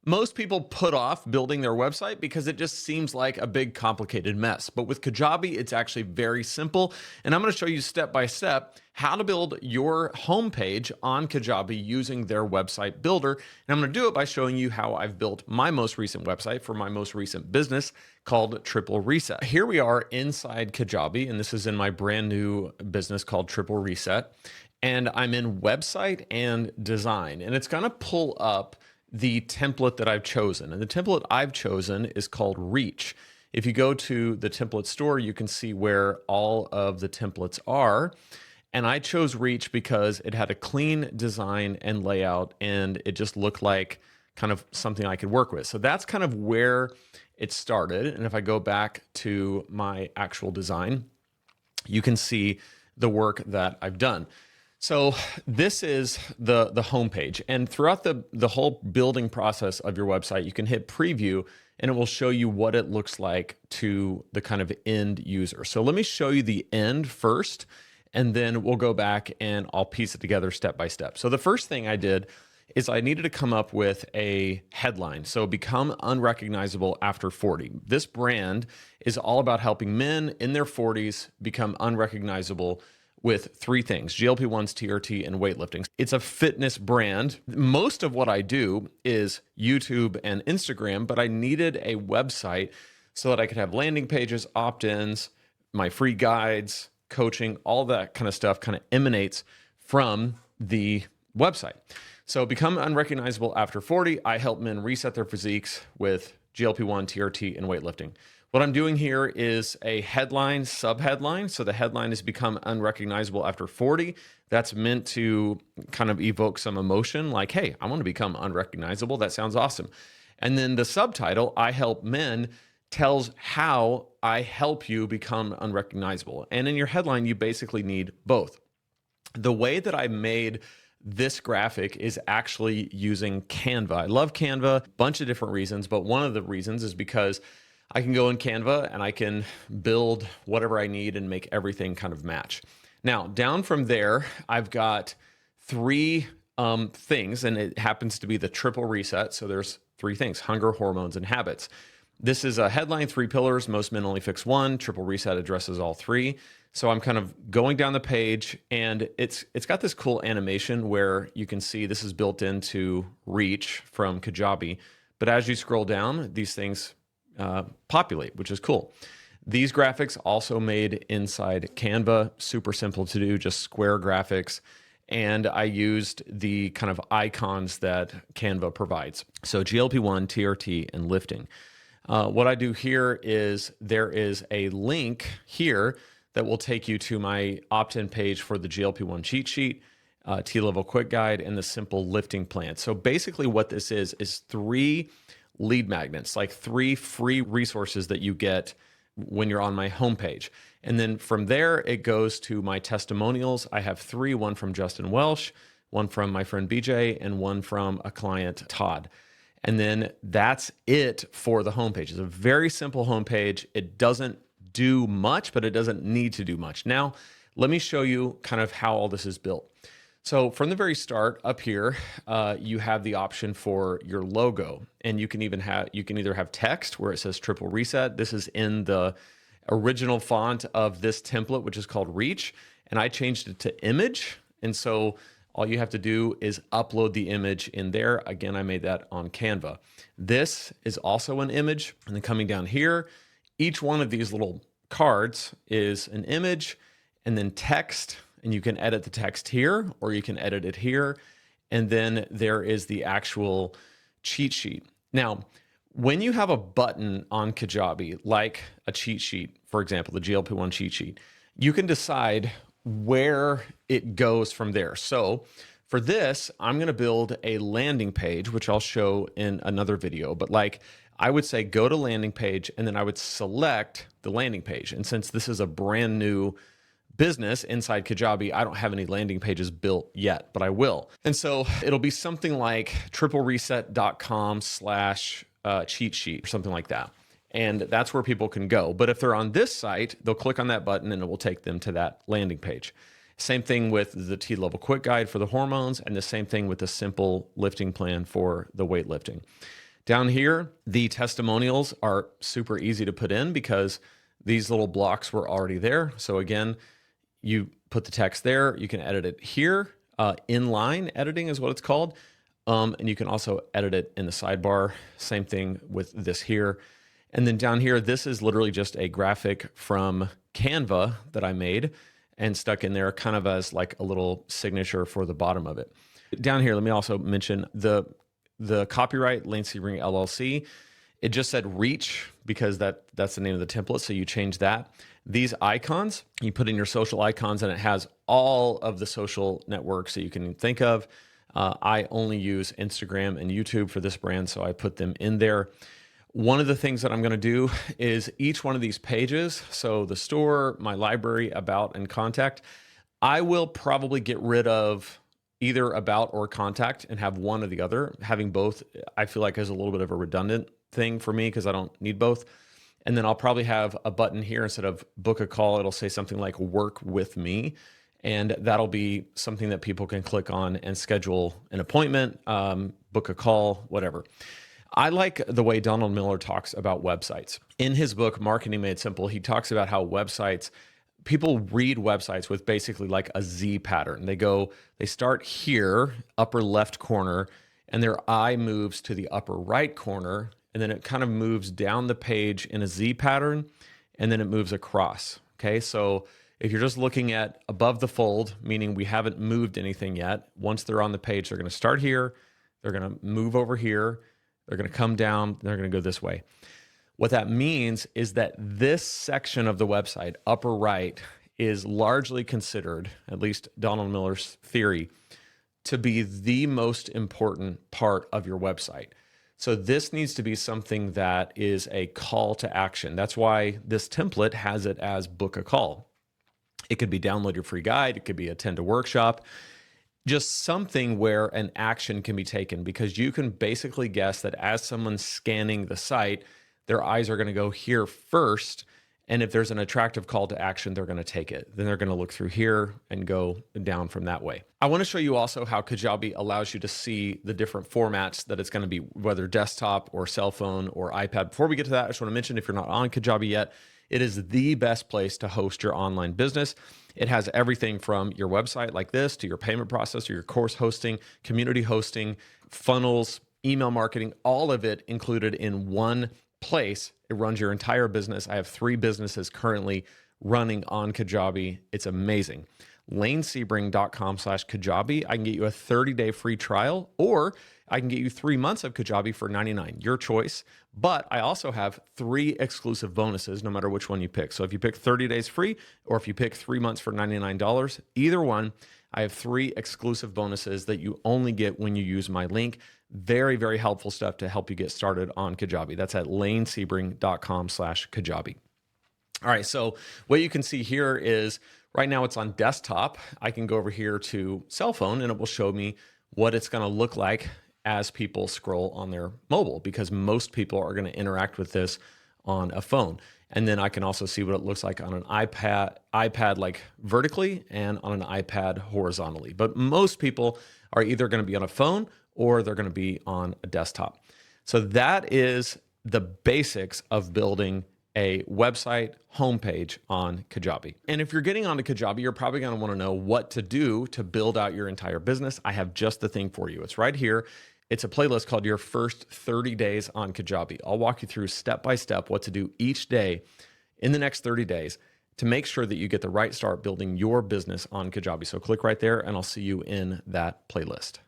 Most people put off building their website because it just seems like a big complicated mess. But with Kajabi, it's actually very simple. And I'm going to show you step by step how to build your homepage on Kajabi using their website builder. And I'm going to do it by showing you how I've built my most recent website for my most recent business called Triple Reset. Here we are inside Kajabi, and this is in my brand new business called Triple Reset. And I'm in website and design, and it's going to pull up the template that I've chosen. And the template I've chosen is called Reach. If you go to the template store, you can see where all of the templates are. And I chose Reach because it had a clean design and layout, and it just looked like kind of something I could work with. So that's kind of where it started. And if I go back to my actual design, you can see the work that I've done. So this is the homepage, and throughout the whole building process of your website, you can hit preview and it will show you what it looks like to the kind of end user. So let me show you the end first, and then we'll go back and I'll piece it together step by step. So the first thing I did is I needed to come up with a headline. So become unrecognizable after 40. This brand is all about helping men in their 40s become unrecognizable with three things: GLP-1s, TRT, and weightlifting. It's a fitness brand. Most of what I do is YouTube and Instagram, but I needed a website so that I could have landing pages, opt-ins, my free guides, coaching, all that kind of stuff kind of emanates from the website. So become unrecognizable after 40. I help men reset their physiques with GLP-1, TRT, and weightlifting. What I'm doing here is a headline, sub-headline. So the headline is become unrecognizable after 40. That's meant to kind of evoke some emotion like, hey, I want to become unrecognizable. That sounds awesome. And then the subtitle, I help men, tells how I help you become unrecognizable. And in your headline, you basically need both. The way that I made this graphic is actually using Canva. I love Canva, a bunch of different reasons, but one of the reasons is because I can go in Canva and I can build whatever I need and make everything kind of match. Now, down from there, I've got three things, and it happens to be the triple reset. So there's three things: hunger, hormones, and habits. This is a headline, 3 pillars. Most men only fix one. Triple reset addresses all three. So I'm kind of going down the page, and it's got this cool animation where you can see this is built into Reach from Kajabi. But as you scroll down, these things populate, which is cool. These graphics also made inside Canva, super simple to do, just square graphics. And I used the kind of icons that Canva provides. So GLP-1, TRT, and lifting. What I do here is there is a link here that will take you to my opt-in page for the GLP-1 cheat sheet, T-level quick guide, and the simple lifting plan. So basically what this is 3 lead magnets, like 3 free resources that you get when you're on my homepage. And then from there, it goes to my testimonials. I have 3, one from Justin Welsh, one from my friend BJ, and one from a client, Todd. And then that's it for the homepage. It's a very simple homepage. It doesn't do much, but it doesn't need to do much. Now, let me show you kind of how all this is built. So from the very start up here, you have the option for your logo, and you can either have text where it says Triple Reset. This is in the original font of this template, which is called Reach, and I changed it to image. And so all you have to do is upload the image in there. Again, I made that on Canva. This is also an image, and then coming down here, each one of these little cards is an image and then text. And you can edit the text here, or you can edit it here. And then there is the actual cheat sheet. Now, when you have a button on Kajabi, like a cheat sheet, for example, the GLP-1 cheat sheet, you can decide where it goes from there. So for this, I'm going to build a landing page, which I'll show in another video. But like I would say, go to landing page, and then I would select the landing page. And since this is a brand new business inside Kajabi, I don't have any landing pages built yet, but I will. And so it'll be something like triplereset.com/cheat sheet or something like that. And that's where people can go. But if they're on this site, they'll click on that button and it will take them to that landing page. Same thing with the T-level quick guide for the hormones, and the same thing with the simple lifting plan for the weightlifting. Down here, the testimonials are super easy to put in because these little blocks were already there. So again, you put the text there, you can edit it here. Inline editing is what it's called. And you can also edit it in the sidebar. Same thing with this here. And then down here, this is literally just a graphic from Canva that I made and stuck in there kind of as like a little signature for the bottom of it. Down here, let me also mention the copyright, Lane Sebring LLC. It just said reach because that's the name of the template. So you change that. These icons, you put in your social icons and it has all of the social networks that you can think of. I only use Instagram and YouTube for this brand, so I put them in there. One of the things that I'm going to do is each one of these pages, so the store, my library, about, and contact, I will probably get rid of either about or contact and have one or the other. Having both, I feel like is a little bit of a redundant thing for me because I don't need both. And then I'll probably have a button here instead of book a call. It'll say something like work with me. And that'll be something that people can click on and schedule an appointment, book a call, whatever. I like the way Donald Miller talks about websites. In his book, Marketing Made Simple, he talks about how people read websites with basically like a Z pattern. They start here, upper left corner, and their eye moves to the upper right corner, and then it kind of moves down the page in a Z pattern, and then it moves across. Okay, so if you're just looking at above the fold, meaning we haven't moved anything yet, once they're on the page, they're going to start here, they're going to move over here, they're going to come down, they're going to go this way. What that means is that this section of the website, upper right, is largely considered, at least Donald Miller's theory, to be the most important part of your website. So this needs to be something that is a call to action. That's why this template has it as book a call. It could be download your free guide. It could be attend a workshop. Just something where an action can be taken, because you can basically guess that as someone's scanning the site, their eyes are going to go here first. And if there's an attractive call to action, they're going to take it. Then they're going to look through here and go down from that way. I want to show you also how Kajabi allows you to see the different formats that it's going to be, whether desktop or cell phone or iPad. Before we get to that, I just want to mention, if you're not on Kajabi yet, it is the best place to host your online business. It has everything from your website like this to your payment process or your course hosting, community hosting, funnels, email marketing, all of it included in one place. It runs your entire business. I have 3 businesses currently running on Kajabi. It's amazing. lanesebring.com/Kajabi. I can get you a 30-day free trial, or I can get you 3 months of Kajabi for $99, your choice. But I also have 3 exclusive bonuses, no matter which one you pick. So if you pick 30 days free, or if you pick 3 months for $99, either one, I have 3 exclusive bonuses that you only get when you use my link. Very, very helpful stuff to help you get started on Kajabi. That's at lanesebring.com/Kajabi. All right, so what you can see here is right now it's on desktop. I can go over here to cell phone and it will show me what it's going to look like as people scroll on their mobile, because most people are going to interact with this on a phone. And then I can also see what it looks like on an iPad like vertically, and on an iPad horizontally. But most people are either going to be on a phone or they're going to be on a desktop. So that is the basics of building a website homepage on Kajabi. And if you're getting onto Kajabi, you're probably going to want to know what to do to build out your entire business. I have just the thing for you. It's right here. It's a playlist called Your First 30 Days on Kajabi. I'll walk you through step by step what to do each day in the next 30 days to make sure that you get the right start building your business on Kajabi. So click right there and I'll see you in that playlist.